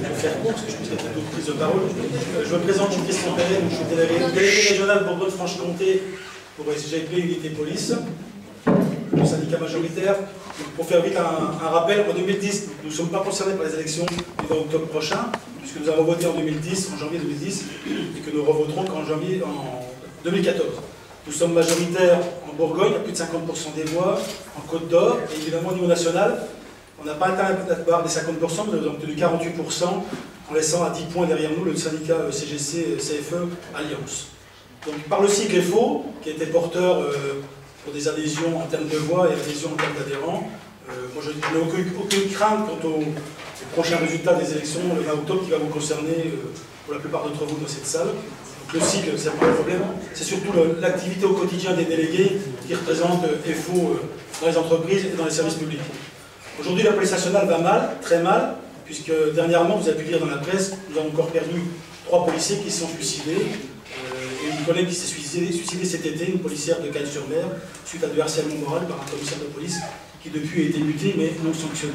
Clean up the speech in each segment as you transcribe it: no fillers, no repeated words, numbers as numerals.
vais faire court, parce que je pense qu'il y a d'autres prises de parole. Je me présente, je suis Christian Perret, je suis délégué régional Bourgogne-Franche-Comté pour SGP Unité Police, le syndicat majoritaire. Pour faire vite un rappel, en 2010, nous ne sommes pas concernés par les élections du 20 octobre prochain, puisque nous avons voté en 2010, en janvier 2010, et que nous revoterons qu'en janvier en 2014. Nous sommes majoritaires en Bourgogne, à plus de 50% des voix, en Côte d'Or, et évidemment au niveau national, on n'a pas atteint la barre des 50%, mais nous avons obtenu 48%, en laissant à 10 points derrière nous le syndicat CGC, CFE, Alliance. Donc par le cycle FO, qui a été porteur pour des adhésions en termes de voix et adhésions en termes d'adhérents, moi je n'ai aucune crainte quant aux prochains résultats des élections le 20 octobre qui va vous concerner pour la plupart d'entre vous dans cette salle. Donc, le cycle, c'est pas le problème, c'est surtout l'activité au quotidien des délégués qui représentent FO dans les entreprises et dans les services publics. Aujourd'hui, la police nationale va mal, très mal, puisque dernièrement, vous avez pu lire dans la presse, nous avons encore perdu 3 policiers qui se sont suicidés, et une collègue qui s'est suicidée cet été, une policière de Cagnes-sur-Mer, suite à du harcèlement moral par un commissaire de police, qui depuis a été muté, mais non sanctionné.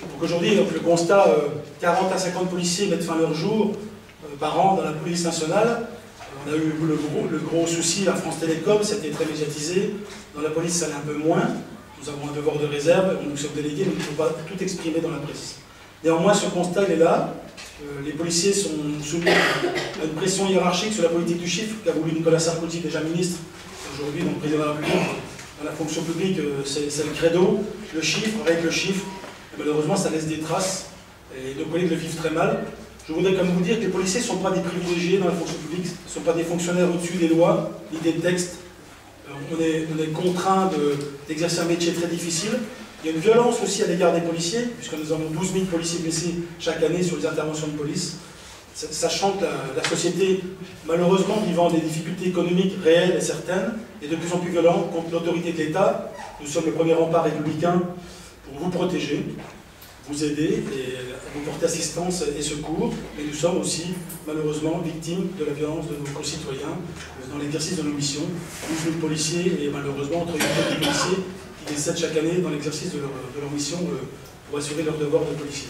Donc aujourd'hui, le constat, 40 à 50 policiers mettent fin à leur jour par an dans la police nationale. On a eu le gros souci à France Télécom, c'était très médiatisé. Dans la police, ça l'est un peu moins. Nous avons un devoir de réserve, nous sommes délégués, mais nous ne pouvons pas tout exprimer dans la presse. Néanmoins, ce constat, il est là. Les policiers sont soumis à une pression hiérarchique sur la politique du chiffre, qu'a voulu Nicolas Sarkozy, déjà ministre, aujourd'hui, donc président de la République. Dans la fonction publique, c'est le credo, le chiffre, avec le chiffre. Et malheureusement, ça laisse des traces, et nos collègues le vivent très mal. Je voudrais quand même vous dire que les policiers ne sont pas des privilégiés dans la fonction publique, ne sont pas des fonctionnaires au-dessus des lois, ni des textes. On est contraint d'exercer un métier très difficile. Il y a une violence aussi à l'égard des policiers, puisque nous avons 12 000 policiers blessés chaque année sur les interventions de police. Sachant que la société, malheureusement, vivant des difficultés économiques réelles et certaines, est de plus en plus violente contre l'autorité de l'État. Nous sommes le premier rempart républicain pour vous protéger, vous aider et vous porter assistance et secours. Mais nous sommes aussi, malheureusement, victimes de la violence de nos concitoyens dans l'exercice de nos missions. 12 000 policiers et malheureusement entre 8 000 policiers qui décèdent chaque année dans l'exercice de leur mission pour assurer leur devoir de policier.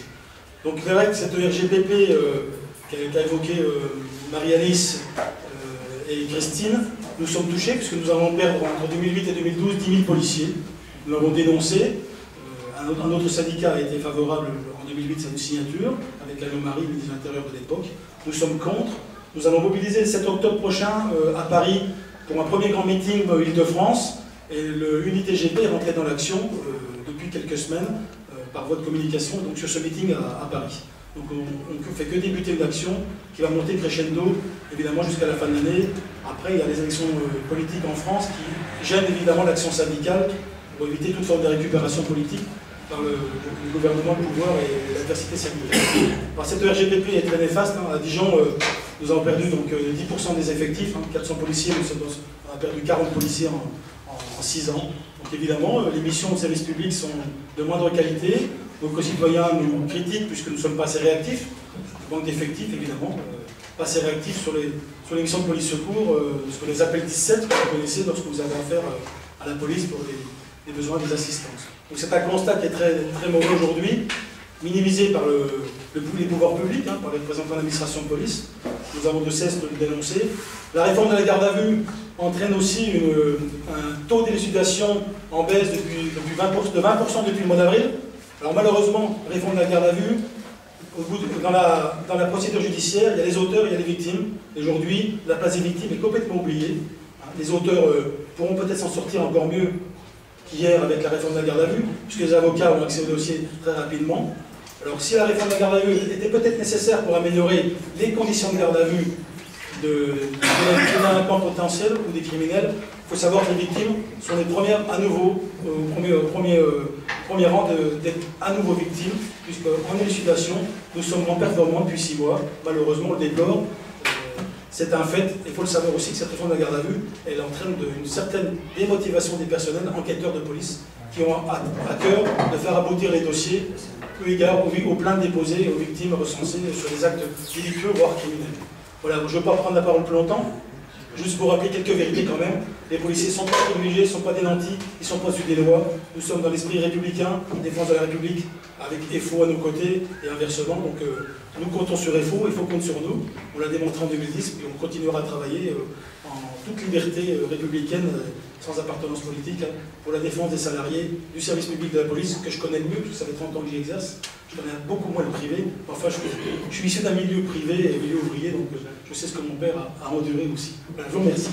Donc c'est vrai que cette RGPP qu'a évoqué Marie-Alice et Christine, nous sommes touchés puisque nous allons perdre entre 2008 et 2012 10 000 policiers. Nous l'avons dénoncé. Un autre syndicat a été favorable en 2008 à une signature, avec Alain Marie, ministre de l'Intérieur de l'époque. Nous sommes contre. Nous allons mobiliser le 7 octobre prochain à Paris pour un premier grand meeting Île-de-France. Et l'unité GP est rentrée dans l'action depuis quelques semaines par voie de communication donc sur ce meeting à Paris. Donc on ne fait que débuter une action qui va monter crescendo, évidemment, jusqu'à la fin de l'année. Après, il y a les élections politiques en France qui gênent évidemment l'action syndicale pour éviter toute forme de récupération politique par le gouvernement, le pouvoir et l'adversité syndicale. Alors cette RGPP est très néfaste. À Dijon, nous avons perdu donc, 10% des effectifs, 400 policiers, on a perdu 40 policiers en 6 ans. Donc évidemment, les missions de service public sont de moindre qualité. Nos concitoyens nous critiquent puisque nous ne sommes pas assez réactifs. Manque d'effectifs, évidemment. Pas assez réactifs sur les missions de police secours, ce qu'on les appelle 17, que vous connaissez lorsque vous avez affaire à la police pour les besoins des assistances. Donc c'est un constat qui est très, très mauvais aujourd'hui, minimisé par les pouvoirs publics, par les représentants de l'administration de police. Nous avons de cesse de le dénoncer. La réforme de la garde à vue entraîne aussi un taux d'élucidation en baisse de 20% depuis le mois d'avril. Alors malheureusement, réforme de la garde à vue, dans la procédure judiciaire, il y a les auteurs, il y a les victimes. Aujourd'hui, la place des victimes est complètement oubliée. Les auteurs pourront peut-être s'en sortir encore mieux qu'hier avec la réforme de la garde à vue, puisque les avocats ont accès au dossier très rapidement. Alors si la réforme de la garde à vue était peut-être nécessaire pour améliorer les conditions de garde à vue des délinquants potentiels ou des criminels, il faut savoir que les victimes sont les premières à nouveau, au premier rang d'être à nouveau victimes, puisqu'en élucidation, nous sommes en performance depuis 6 mois. Malheureusement, on le déplore. C'est un fait. Il faut le savoir aussi que cette réforme de la garde à vue, elle entraîne une certaine démotivation des personnels enquêteurs de police qui ont à cœur de faire aboutir les dossiers eu égard aux plaintes déposées et aux victimes recensées sur des actes délictueux, voire criminels. Voilà, je ne veux pas prendre la parole plus longtemps. Juste pour rappeler quelques vérités quand même, les policiers ne sont pas privilégiés, ne sont pas des nantis, ils ne sont pas au-dessus des lois. Nous sommes dans l'esprit républicain, défense de la République, avec FO à nos côtés et inversement. Donc nous comptons sur FO compte sur nous. On l'a démontré en 2010 et on continuera à travailler en toute liberté républicaine, sans appartenance politique, pour la défense des salariés du service public de la police, que je connais le mieux, parce que ça fait 30 ans que j'y exerce. Je connais beaucoup moins le privé. Enfin, je suis issu d'un milieu privé et milieu ouvrier, donc je sais ce que mon père a enduré aussi. Ben, je vous remercie.